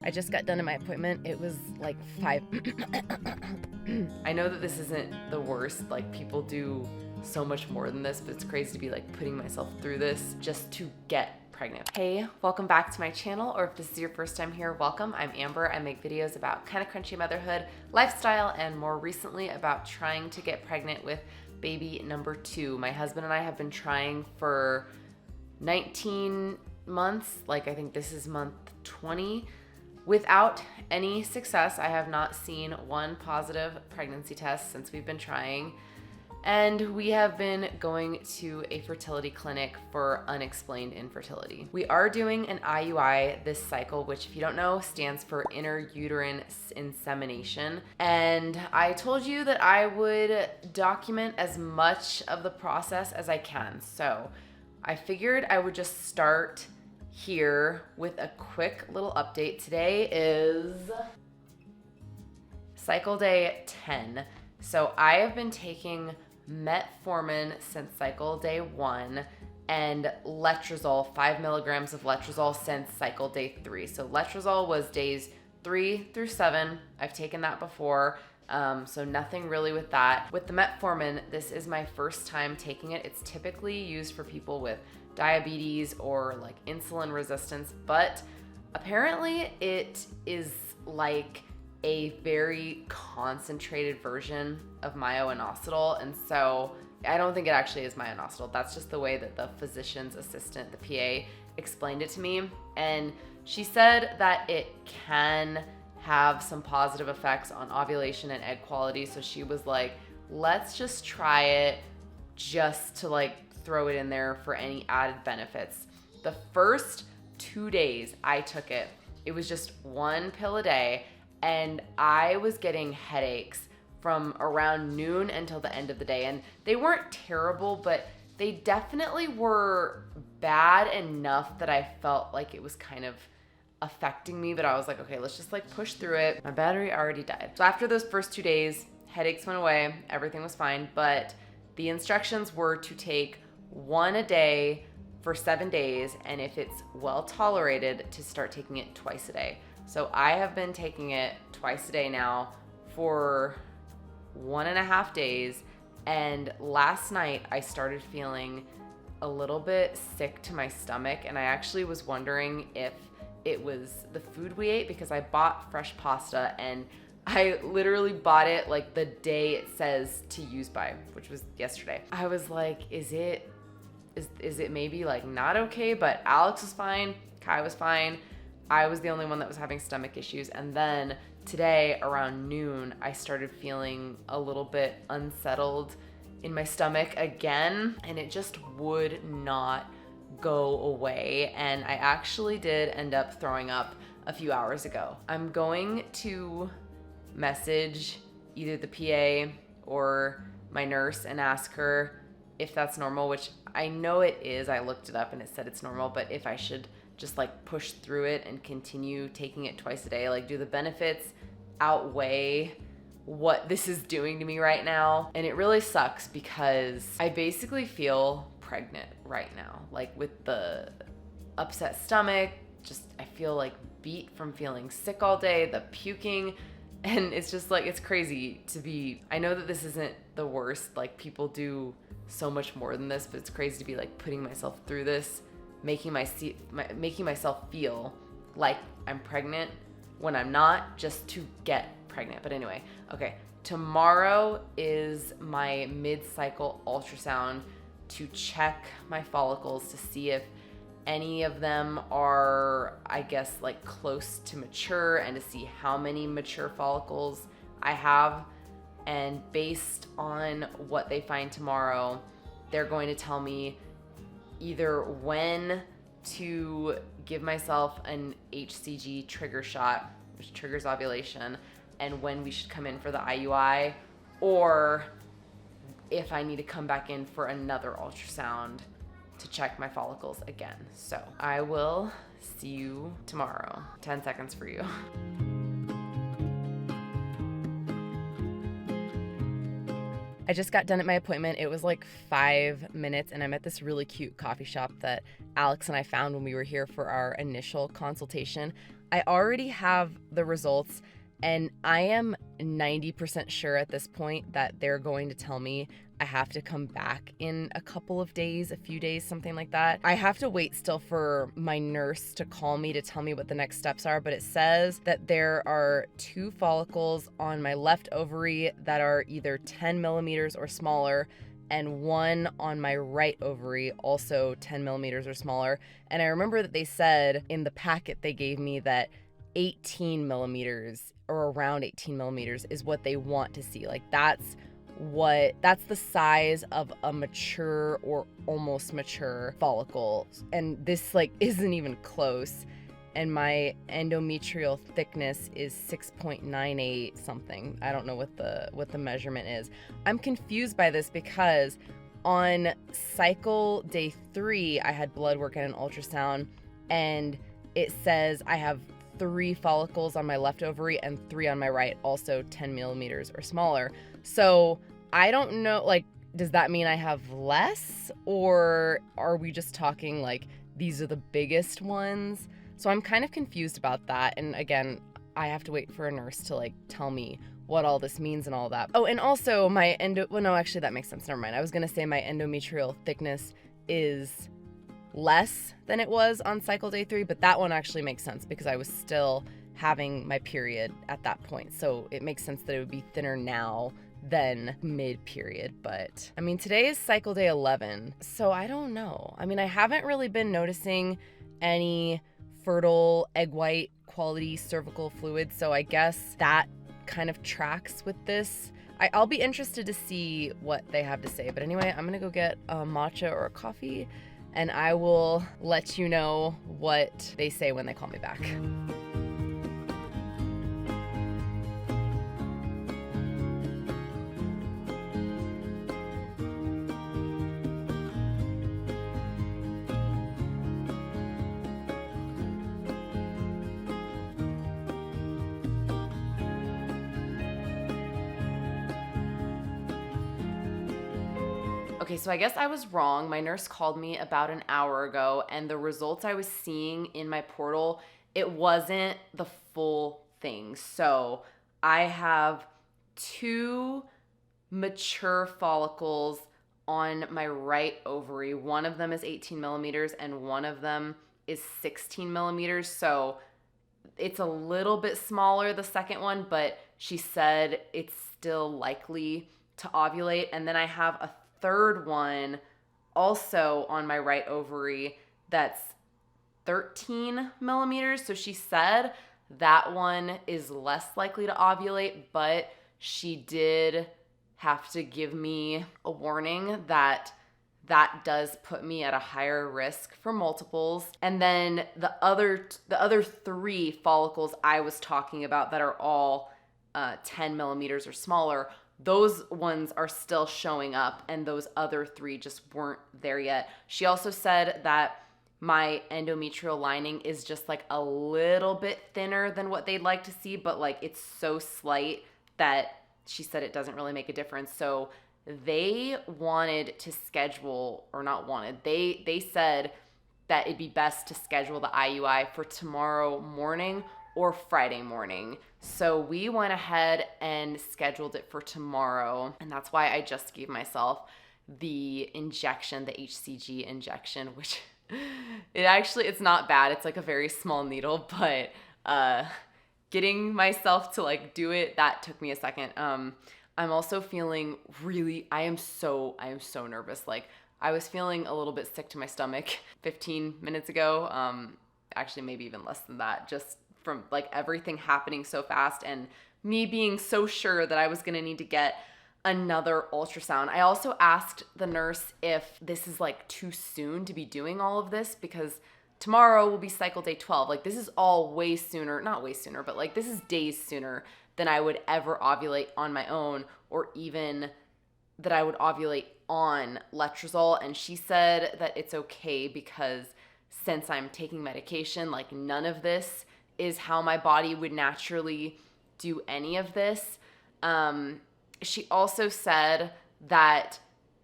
I just got done at my appointment. It was like 5. I know that this isn't the worst. Like, people do so much more than this, but it's crazy to be like putting myself through this just to get pregnant. Hey, welcome back to my channel, or if this is your first time here, welcome. I'm Amber. I make videos about kind of crunchy motherhood, lifestyle, and more recently about trying to get pregnant with baby number 2. My husband and I have been trying for 19 months. Like, I think this is month 20. Without any success. I have not seen one positive pregnancy test since we've been trying. And we have been going to a fertility clinic for unexplained infertility. We are doing an IUI this cycle, which, if you don't know, stands for intrauterine insemination. And I told you that I would document as much of the process as I can. So I figured I would just start here with a quick little update. Today is cycle day 10. So I have been taking metformin since cycle day 1 and letrozole, 5 milligrams of letrozole since cycle day 3. So letrozole was days 3 through 7. I've taken that before. So nothing really with that. With the metformin, this is my first time taking it. It's typically used for people with diabetes or like insulin resistance, but apparently it is like a very concentrated version of myo-inositol. And so I don't think it actually is myo-inositol. That's just the way that the physician's assistant, the PA, explained it to me. And she said that it can have some positive effects on ovulation and egg quality. So she was like, let's just try it just to like throw it in there for any added benefits. The first 2 days I took it, it was just 1 pill a day, and I was getting headaches from around noon until the end of the day. And they weren't terrible, but they definitely were bad enough that I felt like it was kind of affecting me. But I was like, okay, let's just like push through it. My battery already died. So after those first 2 days, headaches went away, everything was fine, but the instructions were to take 1 a day for 7 days, and if it's well tolerated, to start taking it twice a day. So I have been taking it twice a day now for 1.5 days, and last night I started feeling a little bit sick to my stomach, and I actually was wondering if it was the food we ate, because I bought fresh pasta and I literally bought it like the day it says to use by, which was yesterday. I was like, is it maybe like not okay? But Alex was fine, Kai was fine. I was the only one that was having stomach issues. And then today around noon, I started feeling a little bit unsettled in my stomach again, and it just would not go away. And I actually did end up throwing up a few hours ago. I'm going to message either the PA or my nurse and ask her if that's normal, which I know it is. I looked it up and it said it's normal, but if I should just like push through it and continue taking it twice a day, like, do the benefits outweigh what this is doing to me right now? And it really sucks because I basically feel pregnant right now, like with the upset stomach, just I feel like beat from feeling sick all day, the puking. And it's just like, it's crazy to be, I know that this isn't the worst, like people do so much more than this, but it's crazy to be like putting myself through this, making myself feel like I'm pregnant when I'm not, just to get pregnant. But anyway, okay, tomorrow is my mid-cycle ultrasound to check my follicles to see if any of them are, I guess, like close to mature, and to see how many mature follicles I have. And based on what they find tomorrow, they're going to tell me either when to give myself an HCG trigger shot, which triggers ovulation, and when we should come in for the IUI, or if I need to come back in for another ultrasound to check my follicles again. So I will see you tomorrow. 10 seconds for you. I just got done at my appointment. It was like 5 minutes, and I'm at this really cute coffee shop that Alex and I found when we were here for our initial consultation. I already have the results, and I am 90% sure at this point that they're going to tell me I have to come back in a couple of days, a few days, something like that. I have to wait still for my nurse to call me to tell me what the next steps are, but it says that there are 2 follicles on my left ovary that are either 10 millimeters or smaller, and 1 on my right ovary, also 10 millimeters or smaller. And I remember that they said in the packet they gave me that 18 millimeters or around 18 millimeters is what they want to see. Like that's the size of a mature or almost mature follicle. And this like isn't even close. And my endometrial thickness is 6.98 something. I don't know what the measurement is. I'm confused by this because on cycle day 3, I had blood work and an ultrasound, and it says I have 3 follicles on my left ovary and 3 on my right, also 10 millimeters or smaller. So I don't know, like, does that mean I have less, or are we just talking like these are the biggest ones? So I'm kind of confused about that. And again, I have to wait for a nurse to like tell me what all this means and all that. Oh, and also my actually that makes sense. Never mind. I was going to say my endometrial thickness is less than it was on cycle day 3, but that one actually makes sense because I was still having my period at that point. So it makes sense that it would be thinner now than mid-period. But I mean, today is cycle day 11, so I don't know. I mean, I haven't really been noticing any fertile egg white quality cervical fluid, so I guess that kind of tracks with this. I'll be interested to see what they have to say. But anyway, I'm gonna go get a matcha or a coffee, and I will let you know what they say when they call me back. Okay, so I guess I was wrong. My nurse called me about an hour ago, and the results I was seeing in my portal, it wasn't the full thing. So I have 2 mature follicles on my right ovary. One of them is 18 millimeters and one of them is 16 millimeters. So it's a little bit smaller, the second one, but she said it's still likely to ovulate. And then I have a 3rd one also on my right ovary that's 13 millimeters. So she said that one is less likely to ovulate, but she did have to give me a warning that that does put me at a higher risk for multiples. And then the other 3 follicles I was talking about that are all 10 millimeters or smaller, those ones are still showing up, and those other 3 just weren't there yet. She also said that my endometrial lining is just like a little bit thinner than what they'd like to see, but like it's so slight that she said it doesn't really make a difference. So they wanted to schedule, or not wanted, they said that it'd be best to schedule the IUI for tomorrow morning or Friday morning. So we went ahead and scheduled it for tomorrow, and that's why I just gave myself the injection, the HCG injection, which it's not bad. It's like a very small needle, but getting myself to like do it, that took me a second. I'm also feeling I am so nervous. Like I was feeling a little bit sick to my stomach 15 minutes ago. Actually maybe even less than that, just from like everything happening so fast and me being so sure that I was going to need to get another ultrasound. I also asked the nurse if this is like too soon to be doing all of this, because tomorrow will be cycle day 12. Like this is all way sooner, not way sooner, but like this is days sooner than I would ever ovulate on my own, or even that I would ovulate on letrozole. And she said that it's okay because since I'm taking medication, like none of this is how my body would naturally do any of this. She also said that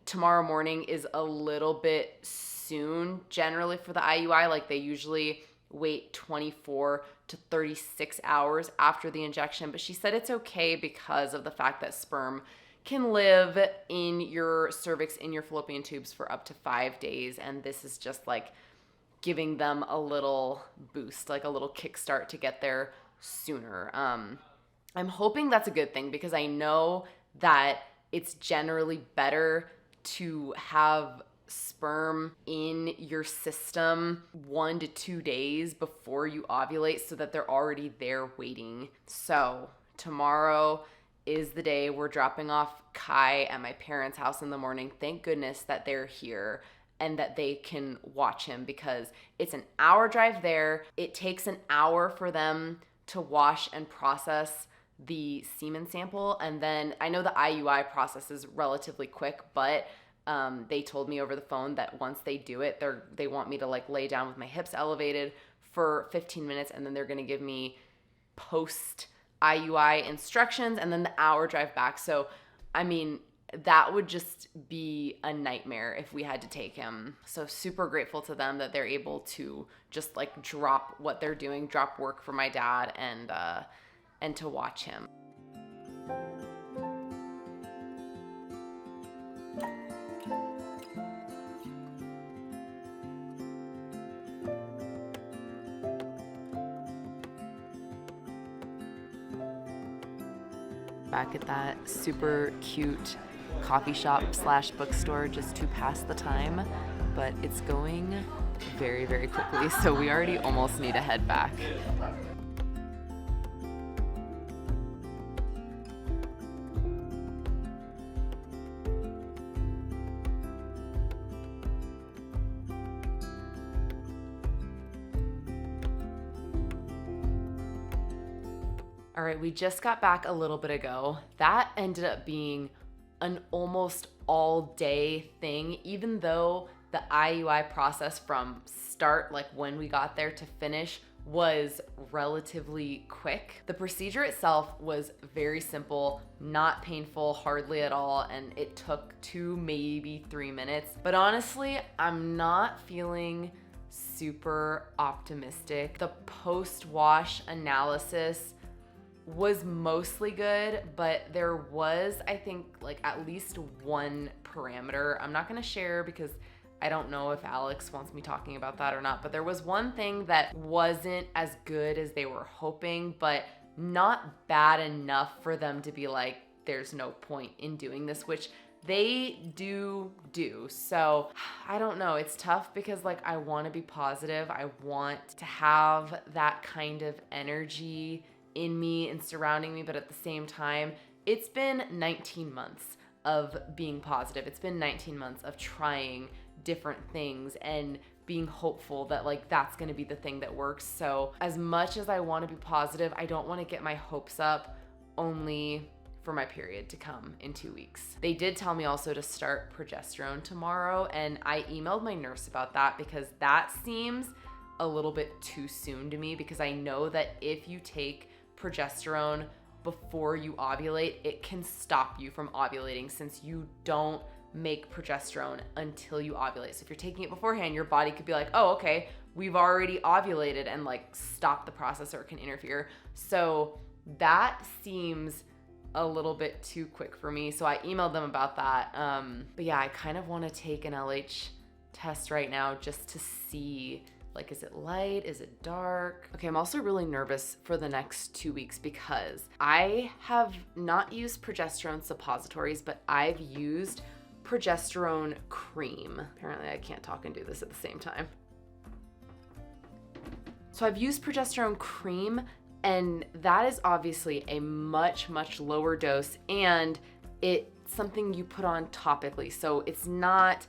tomorrow morning is a little bit soon generally for the IUI. Like they usually wait 24 to 36 hours after the injection, but she said it's okay because of the fact that sperm can live in your cervix, in your fallopian tubes for up to 5 days, and this is just like giving them a little boost, like a little kickstart to get there sooner. I'm hoping that's a good thing because I know that it's generally better to have sperm in your system 1 to 2 days before you ovulate so that they're already there waiting. So tomorrow is the day we're dropping off Kai at my parents' house in the morning. Thank goodness that they're here and that they can watch him because it's an hour drive there. It takes an hour for them to wash and process the semen sample. And then I know the IUI process is relatively quick, but they told me over the phone that once they do it, they want me to like lay down with my hips elevated for 15 minutes, and then they're going to give me post IUI instructions and then the hour drive back. So, I mean, that would just be a nightmare if we had to take him. So super grateful to them that they're able to just like drop what they're doing, drop work for my dad and to watch him. Back at that super cute coffee shop / bookstore just to pass the time, but it's going very, very quickly, so we already almost need to head back. All right, we just got back a little bit ago. That ended up being an almost all day thing, even though the IUI process from start, like when we got there to finish, was relatively quick. The procedure itself was very simple, not painful, hardly at all, and it took 2, maybe 3 minutes. But honestly, I'm not feeling super optimistic. The post-wash analysis was mostly good, but there was, I think, like at least one parameter. I'm not gonna share because I don't know if Alex wants me talking about that or not, but there was one thing that wasn't as good as they were hoping, but not bad enough for them to be like, there's no point in doing this, which they do. So I don't know, it's tough because like I wanna be positive. I want to have that kind of energy in me and surrounding me, but at the same time, it's been 19 months of being positive. It's been 19 months of trying different things and being hopeful that like that's gonna be the thing that works. So as much as I wanna be positive, I don't wanna get my hopes up only for my period to come in 2 weeks. They did tell me also to start progesterone tomorrow, and I emailed my nurse about that because that seems a little bit too soon to me, because I know that if you take progesterone before you ovulate, it can stop you from ovulating since you don't make progesterone until you ovulate. So if you're taking it beforehand, your body could be like, oh, okay, we've already ovulated, and like stop the process, or it can interfere. So that seems a little bit too quick for me. So I emailed them about that. But yeah, I kind of want to take an LH test right now just to see, like, is it light? Is it dark? Okay, I'm also really nervous for the next 2 weeks because I have not used progesterone suppositories, but I've used progesterone cream. Apparently I can't talk and do this at the same time. So I've used progesterone cream, and that is obviously a much, much lower dose, and it's something you put on topically. So it's not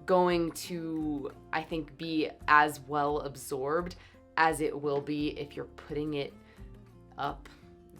going to, I think, be as well absorbed as it will be if you're putting it up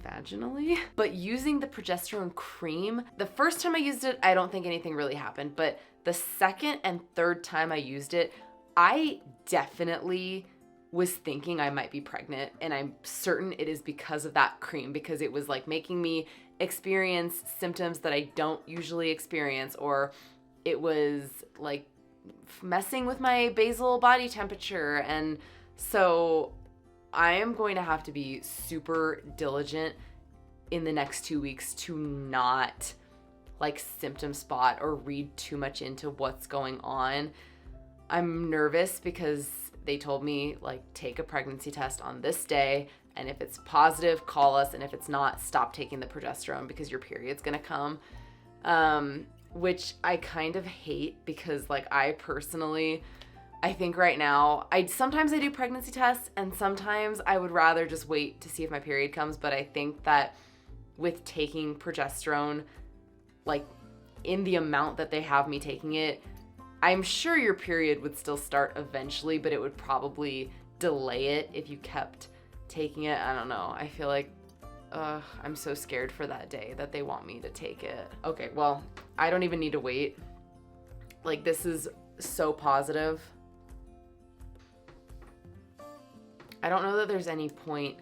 vaginally. But using the progesterone cream, the first time I used it, I don't think anything really happened. But the second and third time I used it, I definitely was thinking I might be pregnant. And I'm certain it is because of that cream, because it was like making me experience symptoms that I don't usually experience, or it was like messing with my basal body temperature and So I am going to have to be super diligent in the next 2 weeks to not like symptom spot or read too much into what's going on. I'm nervous because they told me like take a pregnancy test on this day, and if it's positive, call us, and if it's not, stop taking the progesterone because your period's gonna come. Which I kind of hate because like I think right now, sometimes I do pregnancy tests and sometimes I would rather just wait to see if my period comes, but I think that with taking progesterone, like in the amount that they have me taking it, I'm sure your period would still start eventually, but it would probably delay it if you kept taking it. I don't know. I feel like I'm so scared for that day that they want me to take it. Okay, well, I don't even need to wait. Like, this is so positive. I don't know that there's any point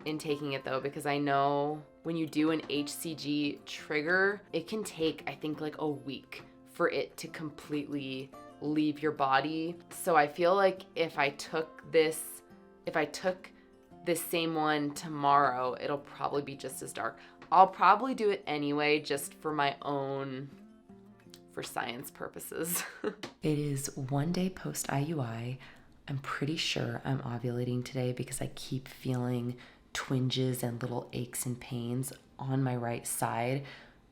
in taking it though, because I know when you do an HCG trigger, it can take, I think, like a week for it to completely leave your body. So I feel like if I took this same one tomorrow, it'll probably be just as dark. I'll probably do it anyway, just for science purposes. It is 1 day post IUI. I'm pretty sure I'm ovulating today because I keep feeling twinges and little aches and pains on my right side.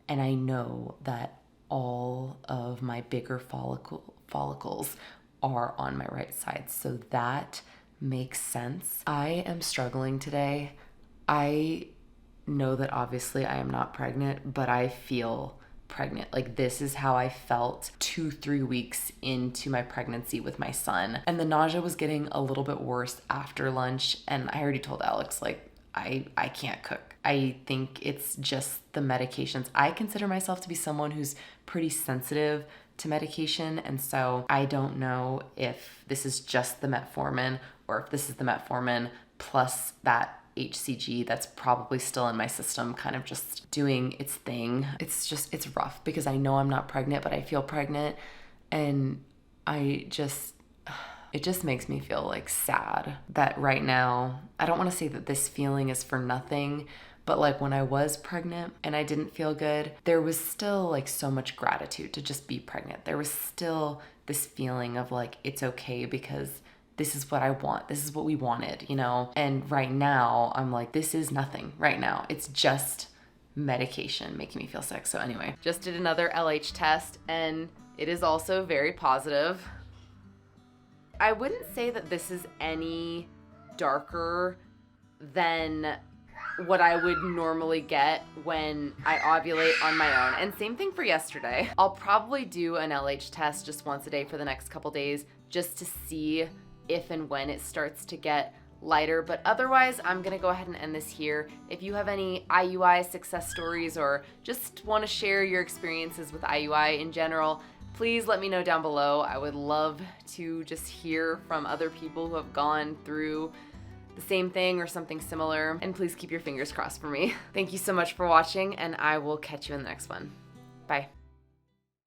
And I know that all of my bigger follicles are on my right side. So that makes sense. I am struggling today. I know that obviously I am not pregnant, but I feel pregnant. Like, this is how I felt 2-3 weeks into my pregnancy with my son. And the nausea was getting a little bit worse after lunch. And I already told Alex, like, I can't cook. I think it's just the medications. I consider myself to be someone who's pretty sensitive to medication. And so I don't know if this is just the metformin or if this is the metformin plus that HCG that's probably still in my system kind of just doing its thing. It's rough because I know I'm not pregnant, but I feel pregnant, and it just makes me feel like sad that right now, I don't want to say that this feeling is for nothing, but like when I was pregnant and I didn't feel good, there was still like so much gratitude to just be pregnant. There was still this feeling of like, it's okay because this is what I want. This is what we wanted, you know? And right now I'm like, this is nothing right now. It's just medication making me feel sick. So anyway, just did another LH test and it is also very positive. I wouldn't say that this is any darker than what I would normally get when I ovulate on my own. And same thing for yesterday. I'll probably do an LH test just once a day for the next couple days just to see if and when it starts to get lighter. But otherwise, I'm gonna go ahead and end this here. If you have any IUI success stories or just wanna share your experiences with IUI in general, please let me know down below. I would love to just hear from other people who have gone through the same thing or something similar. And please keep your fingers crossed for me. Thank you so much for watching, and I will catch you in the next one.